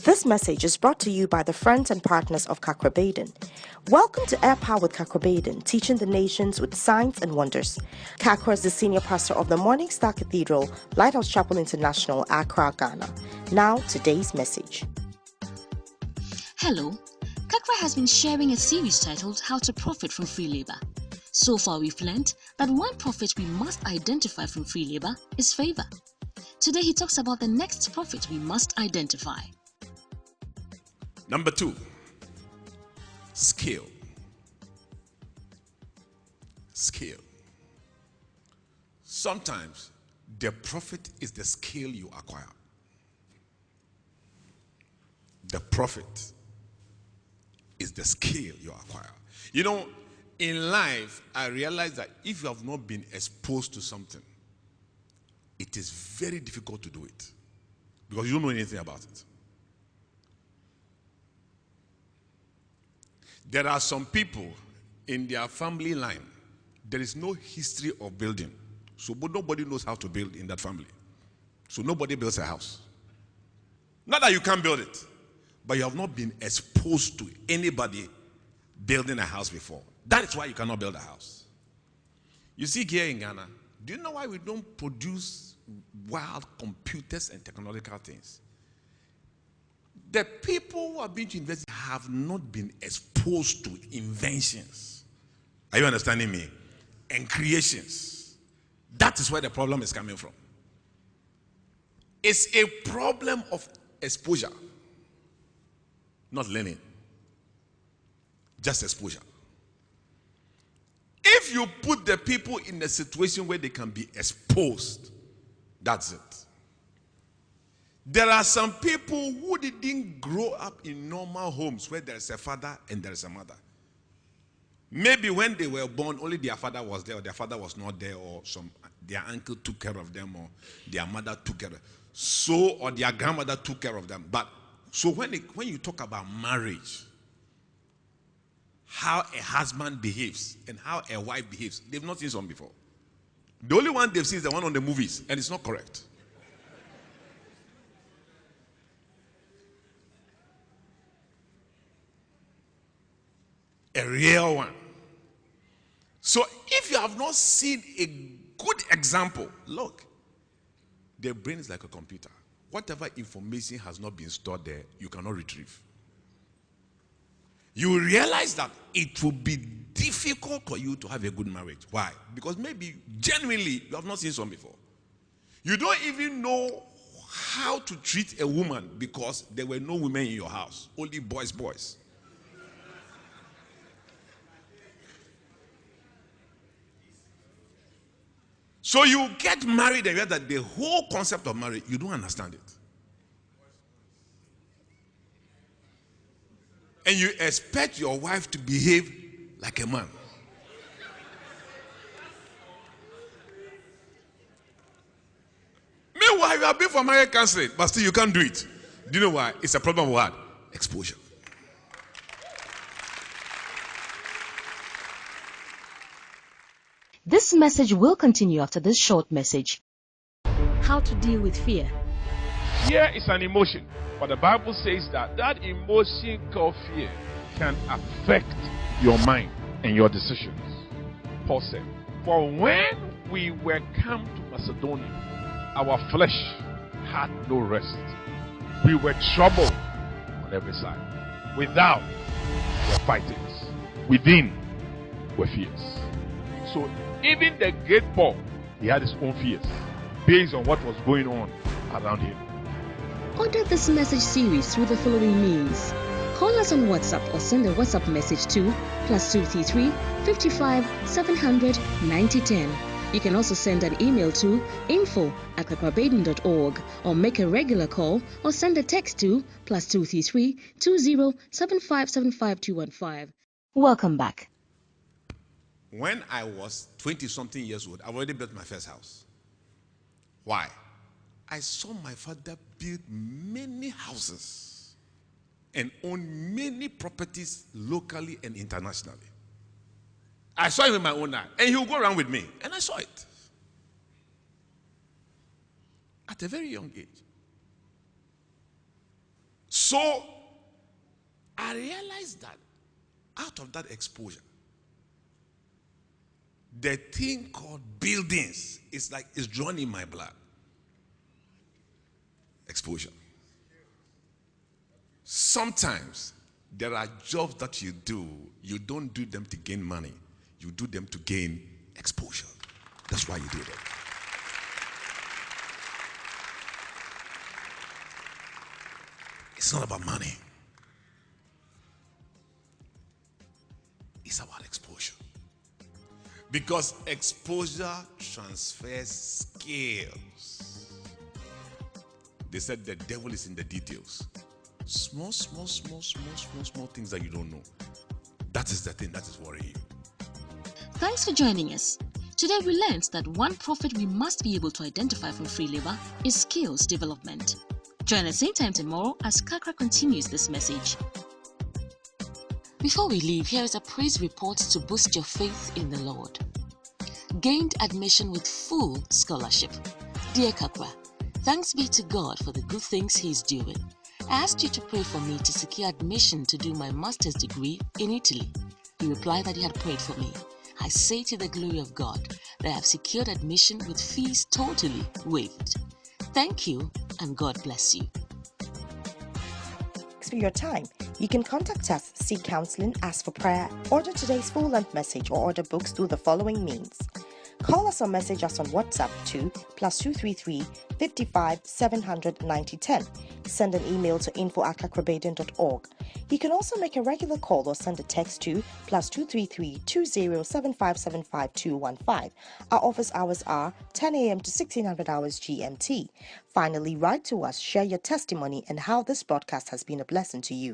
This message is brought to you by the friends and partners of Kakra Baden. Welcome to Air Power with Kakra Baden, teaching the nations with signs and wonders. Kakra is the senior pastor of the Morning Star Cathedral, Lighthouse Chapel International, Accra, Ghana. Now, today's message. Hello. Kakra has been sharing a series titled How to Profit from Free Labor. So far, we've learned that one profit we must identify from free labor is favor. Today, he talks about the next profit we must identify. Number 2, skill. Skill. Sometimes the profit is the skill you acquire. The profit is the skill you acquire. You know, in life, I realize that if you have not been exposed to something, it is very difficult to do it because you don't know anything about it. There are some people in their family line, there is no history of building. So nobody knows how to build in that family. So nobody builds a house. Not that you can't build it, but you have not been exposed to anybody building a house before. That is why you cannot build a house. You see, here in Ghana, do you know why we don't produce wild computers and technological things? The people who are being to invest have not been exposed to inventions. Are you understanding me? And creations. That is where the problem is coming from. It's a problem of exposure, not learning. Just exposure. If you put the people in a situation where they can be exposed, that's it. There are some people who didn't grow up in normal homes where there is a father and there is a mother. Maybe when they were born, only their father was there or their father was not there, or their uncle took care of them, or their mother took care of them. So, or their grandmother took care of them. But, so when you talk about marriage, how a husband behaves and how a wife behaves, they've not seen some before. The only one they've seen is the one on the movies, and it's not correct. A real one. So if you have not seen a good example, look, their brain is like a computer. Whatever information has not been stored there, you cannot retrieve. You realize that it will be difficult for you to have a good marriage. Why? Because maybe genuinely you have not seen some before. You don't even know how to treat a woman because there were no women in your house, only boys. So you get married and realize that the whole concept of marriage, you don't understand it. And you expect your wife to behave like a man. Meanwhile, you have been for marriage counseling, but still you can't do it. Do you know why? It's a problem of what? Exposure. This message will continue after this short message. How to deal with fear. Fear is an emotion, but the Bible says that emotion called fear can affect your mind and your decisions. Paul said, for when we were come to Macedonia, our flesh had no rest. We were troubled on every side. Without were fightings, within were fears. So even the great Paul, he had his own fears based on what was going on around him. Order this message series through the following means. Call us on WhatsApp or send a WhatsApp message to +233 55 700 9010. You can also send an email to info@kakrabaden.org or make a regular call or send a text to +233 20 7575 215. Welcome back. When I was 20-something years old, I already built my first house. Why? I saw my father build many houses and own many properties locally and internationally. I saw him with my own eye, and he would go around with me, and I saw it. At a very young age. So So I realized that out of that exposure, the thing called buildings is like it's drawn in my blood. Exposure. Sometimes there are jobs that you don't do them to gain money, you do them to gain exposure. That's why you do them. It's not about money, it's about exposure. Because exposure transfers skills. They said the devil is in the details. Small things that you don't know. That is the thing that is worrying you. Thanks for joining us. Today we learned that one profit we must be able to identify from free labor is skills development. Join us same time tomorrow as Kakra continues this message. Before we leave, here is a praise report to boost your faith in the Lord. Gained admission with full scholarship. Dear Kakra, thanks be to God for the good things He is doing. I asked you to pray for me to secure admission to do my master's degree in Italy. You replied that you had prayed for me. I say to the glory of God that I have secured admission with fees totally waived. Thank you and God bless you. Thanks for your time. You can contact us, seek counseling, ask for prayer, order today's full-length message, or order books through the following means. Call us or message us on WhatsApp to +233 55 700 9010. Send an email to info@kakrabaden.org. You can also make a regular call or send a text to +233 20 7575 215. Our office hours are 10 a.m. to 1600 hours GMT. Finally, write to us, share your testimony and how this broadcast has been a blessing to you.